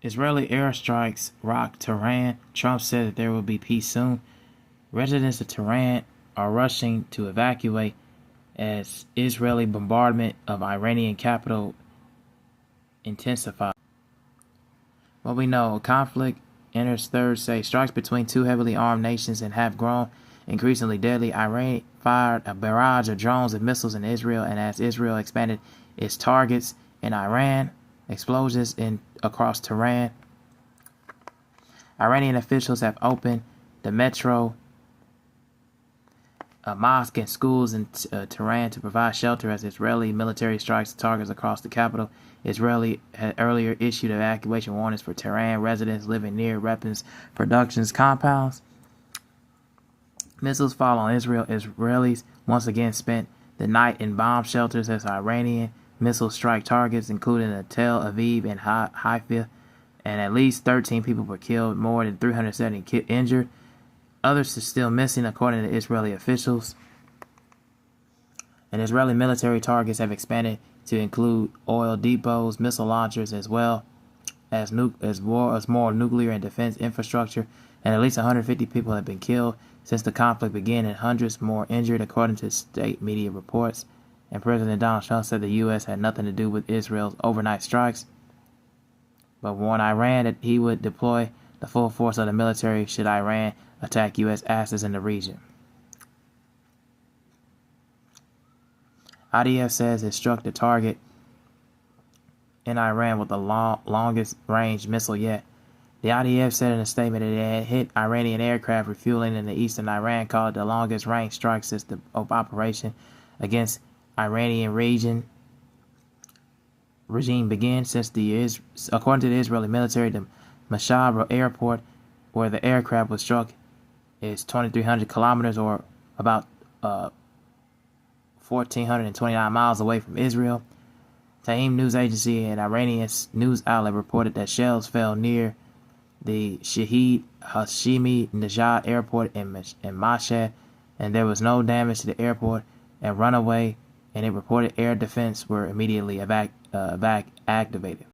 Israeli airstrikes rock Tehran. Trump said that there will be peace soon. Residents of Tehran are rushing to evacuate as Israeli bombardment of Iranian capital intensifies. What we know, conflict enters Thursday. Strikes between two heavily armed nations and have grown increasingly deadly. Iran fired a barrage of drones and missiles in Israel, and as Israel expanded its targets in Iran, explosions across Tehran. Iranian officials have opened the metro, a mosque, and schools in Tehran to provide shelter as Israeli military strikes targets across the capital. Israeli had earlier issued evacuation warnings for Tehran residents living near weapons production compounds. Missiles fall on Israel. Israelis once again spent the night in bomb shelters as Iranian missiles strike targets, including Tel Aviv and Haifa, and at least 13 people were killed, more than 370 injured. Others are still missing, according to Israeli officials. And Israeli military targets have expanded to include oil depots, missile launchers, as well as more nuclear and defense infrastructure. And at least 150 people have been killed since the conflict began, and hundreds more injured, according to state media reports. And President Donald Trump said the U.S. had nothing to do with Israel's overnight strikes, but warned Iran that he would deploy the full force of the military should Iran attack U.S. assets in the region. IDF says it struck the target in Iran with the longest range missile yet. The IDF said in a statement that it had hit Iranian aircraft refueling in the eastern Iran, called it the longest range strike since the operation against Iranian regime began. According to the Israeli military, the Mashhad airport where the aircraft was struck is 2,300 kilometers, or about 1,429 miles away from Israel. Tehran news agency and Iranian news outlet reported that shells fell near the Shahid Hashemi Nejad airport in Mashhad, and there was no damage to the airport and runway, and it reported air defense were immediately activated.